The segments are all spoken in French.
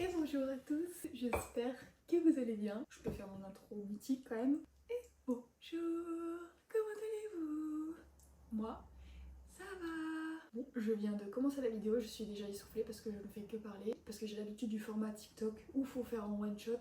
Et bonjour à tous, j'espère que vous allez bien. Je peux faire mon intro mythique quand même. Et bonjour, comment allez-vous? Moi, ça va. Bon, je viens de commencer la vidéo, je suis déjà essoufflée parce que je ne fais que parler. Parce que j'ai l'habitude du format TikTok où il faut faire en one shot.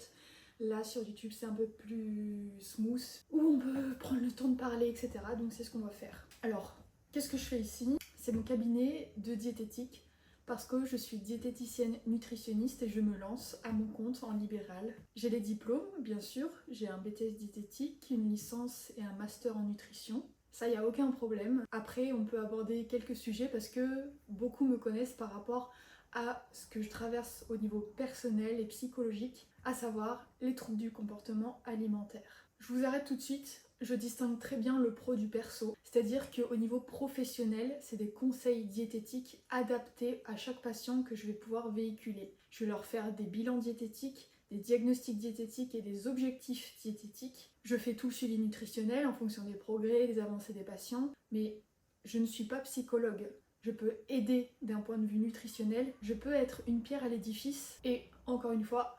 Là sur YouTube c'est un peu plus smooth, où on peut prendre le temps de parler, etc. Donc c'est ce qu'on va faire. Alors, qu'est-ce que je fais ici? C'est mon cabinet de diététique. Parce que je suis diététicienne nutritionniste et je me lance à mon compte en libéral. J'ai les diplômes, bien sûr, j'ai un BTS diététique, une licence et un master en nutrition. Ça, il n'y a aucun problème. Après, on peut aborder quelques sujets parce que beaucoup me connaissent par rapport à ce que je traverse au niveau personnel et psychologique, à savoir les troubles du comportement alimentaire. Je vous arrête tout de suite. Je distingue très bien le pro du perso, c'est-à-dire qu'au niveau professionnel, c'est des conseils diététiques adaptés à chaque patient que je vais pouvoir véhiculer. Je vais leur faire des bilans diététiques, des diagnostics diététiques et des objectifs diététiques. Je fais tout le suivi nutritionnel en fonction des progrès, des avancées des patients, mais je ne suis pas psychologue. Je peux aider d'un point de vue nutritionnel, je peux être une pierre à l'édifice et encore une fois,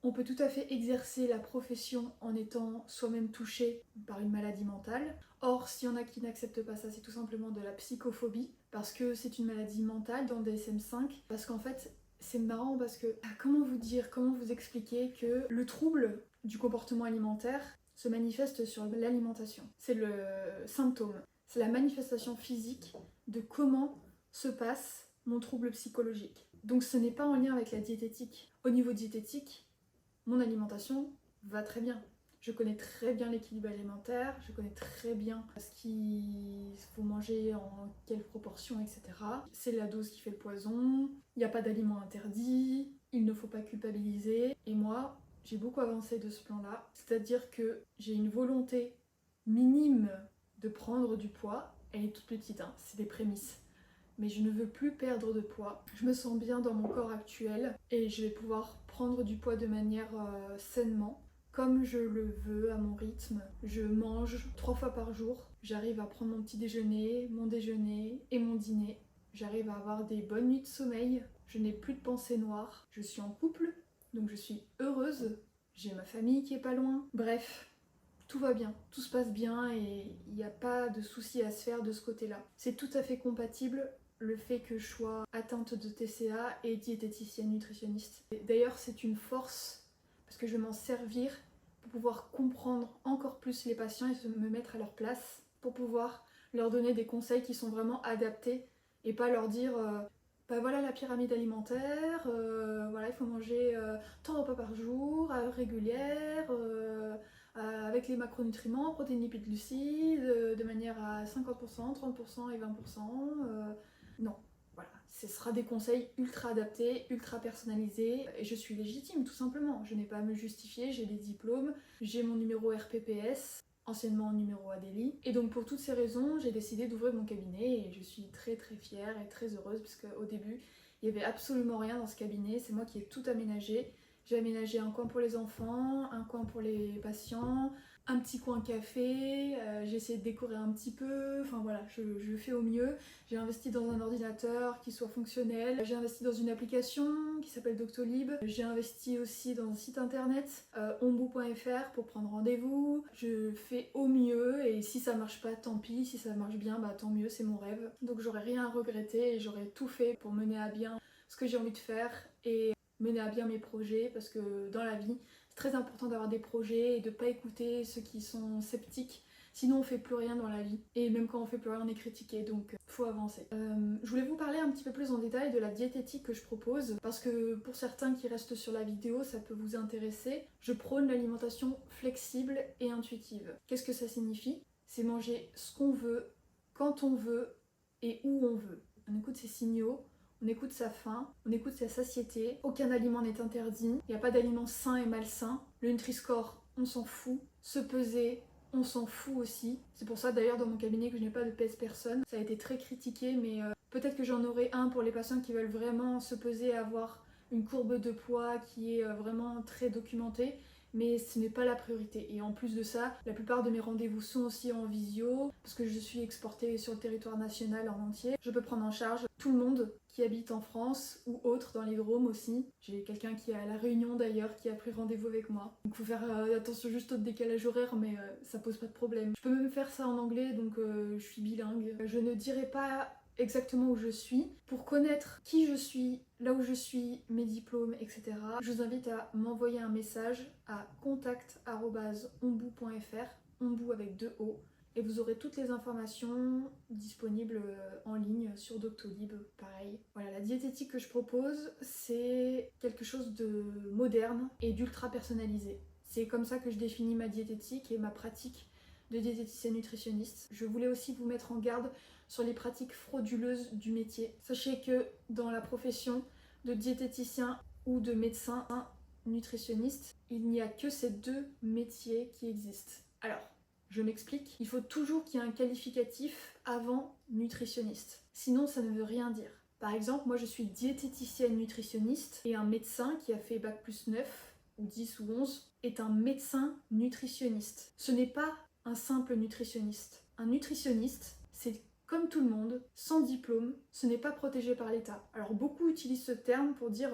on peut tout à fait exercer la profession en étant soi-même touché par une maladie mentale. Or, s'il y en a qui n'acceptent pas ça, c'est tout simplement de la psychophobie, parce que c'est une maladie mentale dans le DSM-5, parce qu'en fait, c'est marrant parce que, comment vous dire, comment vous expliquer que le trouble du comportement alimentaire se manifeste sur l'alimentation. C'est le symptôme, c'est la manifestation physique de comment se passe mon trouble psychologique. Donc ce n'est pas en lien avec la diététique. Au niveau diététique, mon alimentation va très bien. Je connais très bien l'équilibre alimentaire, je connais très bien ce qu'il faut manger en quelle proportion, etc. C'est la dose qui fait le poison, il n'y a pas d'aliments interdits, il ne faut pas culpabiliser. Et moi, j'ai beaucoup avancé de ce plan-là, c'est-à-dire que j'ai une volonté minime de prendre du poids. Elle est toute petite, hein, c'est des prémices. Mais je ne veux plus perdre de poids. Je me sens bien dans mon corps actuel et je vais pouvoir prendre du poids de manière sainement, comme je le veux, à mon rythme. Je mange 3 fois par jour. J'arrive à prendre mon petit déjeuner, mon déjeuner et mon dîner. J'arrive à avoir des bonnes nuits de sommeil. Je n'ai plus de pensées noires. Je suis en couple, donc je suis heureuse. J'ai ma famille qui est pas loin. Bref, tout va bien, tout se passe bien et il n'y a pas de souci à se faire de ce côté-là. C'est tout à fait compatible le fait que je sois atteinte de TCA et diététicienne nutritionniste. D'ailleurs, c'est une force parce que je vais m'en servir pour pouvoir comprendre encore plus les patients et me mettre à leur place pour pouvoir leur donner des conseils qui sont vraiment adaptés et pas leur dire bah voilà la pyramide alimentaire, voilà il faut manger tant de repas par jour, à heure régulière, avec les macronutriments, protéines, lipides, glucides, de manière à 50%, 30% et 20%. Non, voilà, ce sera des conseils ultra adaptés, ultra personnalisés, et je suis légitime tout simplement. Je n'ai pas à me justifier, j'ai des diplômes, j'ai mon numéro RPPS, anciennement numéro Adélie. Et donc pour toutes ces raisons, j'ai décidé d'ouvrir mon cabinet et je suis très très fière et très heureuse parce qu'au début, il n'y avait absolument rien dans ce cabinet, c'est moi qui ai tout aménagé. J'ai aménagé un coin pour les enfants, un coin pour les patients, un petit coin café, j'ai essayé de décorer un petit peu, enfin voilà, je fais au mieux. J'ai investi dans un ordinateur qui soit fonctionnel, j'ai investi dans une application qui s'appelle Doctolib, j'ai investi aussi dans un site internet, ombu.fr pour prendre rendez-vous. Je fais au mieux et si ça marche pas, tant pis, si ça marche bien, bah tant mieux, c'est mon rêve. Donc j'aurais rien à regretter et j'aurais tout fait pour mener à bien ce que j'ai envie de faire et mener à bien mes projets parce que dans la vie, c'est très important d'avoir des projets et de pas écouter ceux qui sont sceptiques. Sinon on fait plus rien dans la vie et même quand on fait plus rien on est critiqué, donc faut avancer. Je voulais vous parler un petit peu plus en détail de la diététique que je propose parce que pour certains qui restent sur la vidéo ça peut vous intéresser. Je prône l'alimentation flexible et intuitive. Qu'est-ce que ça signifie? C'est manger ce qu'on veut, quand on veut et où on veut. On écoute ces signaux, on écoute sa faim, on écoute sa satiété, aucun aliment n'est interdit, il n'y a pas d'aliment sain et malsain. Le Nutri-Score, on s'en fout. Se peser, on s'en fout aussi. C'est pour ça d'ailleurs dans mon cabinet que je n'ai pas de pèse-personne. Ça a été très critiqué, mais peut-être que j'en aurai un pour les patients qui veulent vraiment se peser, avoir une courbe de poids qui est vraiment très documentée. mais ce n'est pas la priorité. Et en plus de ça, la plupart de mes rendez-vous sont aussi en visio, parce que je suis exportée sur le territoire national en entier. Je peux prendre en charge tout le monde qui habite en France ou autre, dans les Dromes aussi. J'ai quelqu'un qui est à La Réunion d'ailleurs, qui a pris rendez-vous avec moi. Donc faut faire attention juste au décalage horaire, mais ça pose pas de problème. Je peux même faire ça en anglais, donc je suis bilingue. Je ne dirai pas exactement où je suis. Pour connaître qui je suis, là où je suis, mes diplômes, etc., je vous invite à m'envoyer un message à contact@ombu.fr, ombu avec 2 O, et vous aurez toutes les informations disponibles en ligne sur Doctolib, pareil. Voilà, la diététique que je propose, c'est quelque chose de moderne et d'ultra personnalisé. C'est comme ça que je définis ma diététique et ma pratique de diététicienne nutritionniste. Je voulais aussi vous mettre en garde sur les pratiques frauduleuses du métier. Sachez que dans la profession de diététicien ou de médecin nutritionniste, il n'y a que ces 2 métiers qui existent. Alors, je m'explique, il faut toujours qu'il y ait un qualificatif avant nutritionniste. Sinon, ça ne veut rien dire. Par exemple, moi je suis diététicienne nutritionniste et un médecin qui a fait bac+9 ou 10 ou 11 est un médecin nutritionniste. Ce n'est pas un simple nutritionniste. Un nutritionniste, c'est comme tout le monde, sans diplôme, ce n'est pas protégé par l'État. Alors beaucoup utilisent ce terme pour dire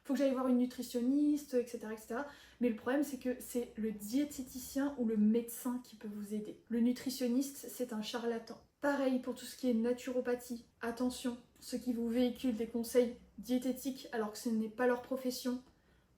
faut que j'aille voir une nutritionniste, etc., etc. Mais le problème c'est que c'est le diététicien ou le médecin qui peut vous aider. Le nutritionniste, c'est un charlatan. Pareil pour tout ce qui est naturopathie. Attention, ceux qui vous véhiculent des conseils diététiques alors que ce n'est pas leur profession.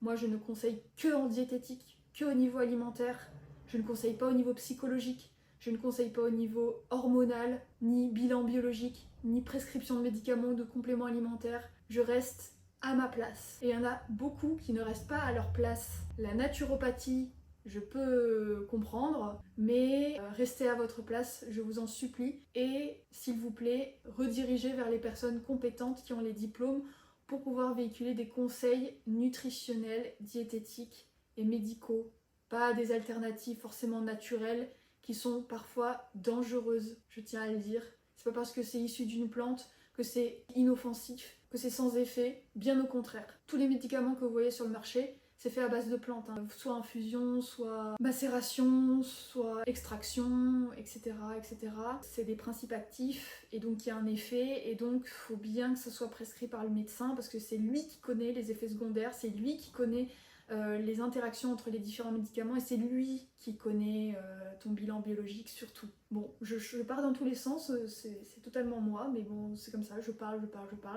Moi je ne conseille que en diététique, que au niveau alimentaire. Je ne conseille pas au niveau psychologique. Je ne conseille pas au niveau hormonal, ni bilan biologique, ni prescription de médicaments ou de compléments alimentaires. Je reste à ma place. Et il y en a beaucoup qui ne restent pas à leur place. La naturopathie, je peux comprendre, mais restez à votre place, je vous en supplie. Et s'il vous plaît, redirigez vers les personnes compétentes qui ont les diplômes pour pouvoir véhiculer des conseils nutritionnels, diététiques et médicaux. Pas des alternatives forcément naturelles, qui sont parfois dangereuses, je tiens à le dire. C'est pas parce que c'est issu d'une plante que c'est inoffensif, que c'est sans effet, bien au contraire. Tous les médicaments que vous voyez sur le marché, c'est fait à base de plantes, hein. Soit infusion, soit macération, soit extraction, etc., etc. C'est des principes actifs, et donc il y a un effet, et donc il faut bien que ce soit prescrit par le médecin, parce que c'est lui qui connaît les effets secondaires, c'est lui qui connaît les interactions entre les différents médicaments, et c'est lui qui connaît ton bilan biologique surtout. Bon, je pars dans tous les sens, c'est totalement moi, mais bon, c'est comme ça, je parle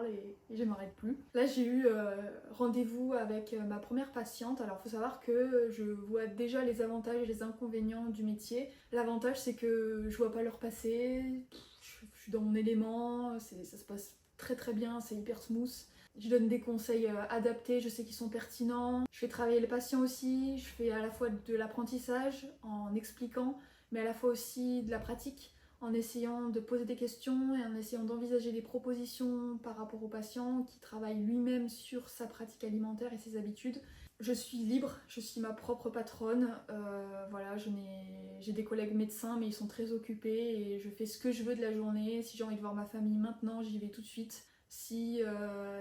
et je m'arrête plus. Là, j'ai eu rendez-vous avec ma première patiente. Alors, faut savoir que je vois déjà les avantages et les inconvénients du métier. L'avantage, c'est que je vois pas l'heure passer, je suis dans mon élément, ça se passe très très bien, c'est hyper smooth. Je donne des conseils adaptés, je sais qu'ils sont pertinents. Je fais travailler les patients aussi, je fais à la fois de l'apprentissage en expliquant, mais à la fois aussi de la pratique, en essayant de poser des questions et en essayant d'envisager des propositions par rapport au patient qui travaille lui-même sur sa pratique alimentaire et ses habitudes. Je suis libre, je suis ma propre patronne, voilà, j'ai des collègues médecins mais ils sont très occupés et je fais ce que je veux de la journée. Si j'ai envie de voir ma famille maintenant, j'y vais tout de suite. Si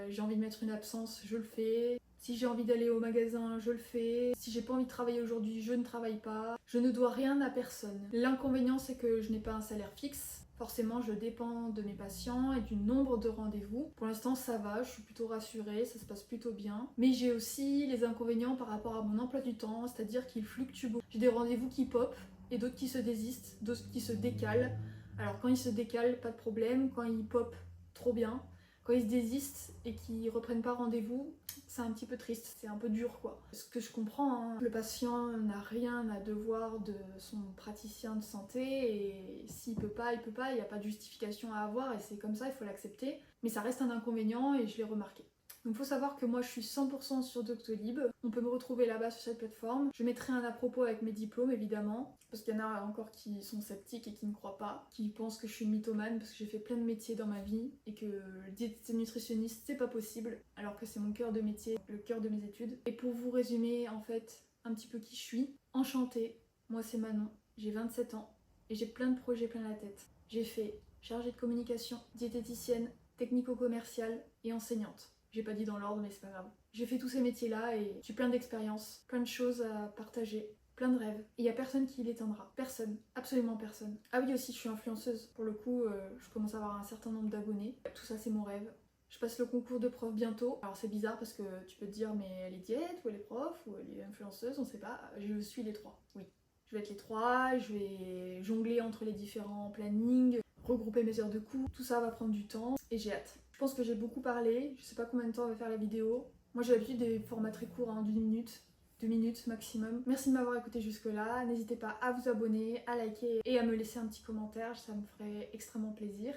j'ai envie de mettre une absence, je le fais. Si j'ai envie d'aller au magasin, je le fais. Si j'ai pas envie de travailler aujourd'hui, je ne travaille pas. Je ne dois rien à personne. L'inconvénient, c'est que je n'ai pas un salaire fixe. Forcément, je dépends de mes patients et du nombre de rendez-vous. Pour l'instant, ça va, je suis plutôt rassurée, ça se passe plutôt bien. Mais j'ai aussi les inconvénients par rapport à mon emploi du temps, c'est-à-dire qu'il fluctue beaucoup. J'ai des rendez-vous qui pop et d'autres qui se désistent, d'autres qui se décalent. Alors quand ils se décalent, pas de problème. Quand ils pop, trop bien. Quand ils se désistent et qu'ils reprennent pas rendez-vous, c'est un petit peu triste, c'est un peu dur quoi. Ce que je comprends, hein, le patient n'a rien à devoir de son praticien de santé et s'il peut pas, il peut pas, il n'y a pas de justification à avoir et c'est comme ça, il faut l'accepter. Mais ça reste un inconvénient et je l'ai remarqué. Donc faut savoir que moi je suis 100% sur Doctolib, on peut me retrouver là-bas sur cette plateforme. Je mettrai un à propos avec mes diplômes évidemment, parce qu'il y en a encore qui sont sceptiques et qui ne croient pas, qui pensent que je suis une mythomane parce que j'ai fait plein de métiers dans ma vie et que le diététicienne nutritionniste c'est pas possible, alors que c'est mon cœur de métier, le cœur de mes études. Et pour vous résumer en fait un petit peu qui je suis, enchantée, moi c'est Manon, j'ai 27 ans et j'ai plein de projets plein la tête. J'ai fait chargée de communication, diététicienne, technico-commerciale et enseignante. J'ai pas dit dans l'ordre mais c'est pas grave. J'ai fait tous ces métiers-là et j'ai plein d'expériences, plein de choses à partager, plein de rêves. Et il n'y a personne qui l'éteindra. Personne, absolument personne. Ah oui, aussi, je suis influenceuse. Pour le coup, je commence à avoir un certain nombre d'abonnés. Tout ça, c'est mon rêve. Je passe le concours de prof bientôt. Alors c'est bizarre parce que tu peux te dire mais elle est diète ou elle est prof ou elle est influenceuse, on sait pas. Je suis les trois, oui. Je vais être les trois, je vais jongler entre les différents plannings, regrouper mes heures de cours. Tout ça va prendre du temps et j'ai hâte. Je pense que j'ai beaucoup parlé, je sais pas combien de temps va faire la vidéo. Moi j'ai l'habitude des formats très courts, hein, d'une minute. 2 minutes maximum. Merci de m'avoir écouté jusque là. N'hésitez pas à vous abonner, à liker et à me laisser un petit commentaire, ça me ferait extrêmement plaisir.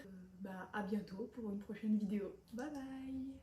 À bientôt pour une prochaine vidéo. Bye bye.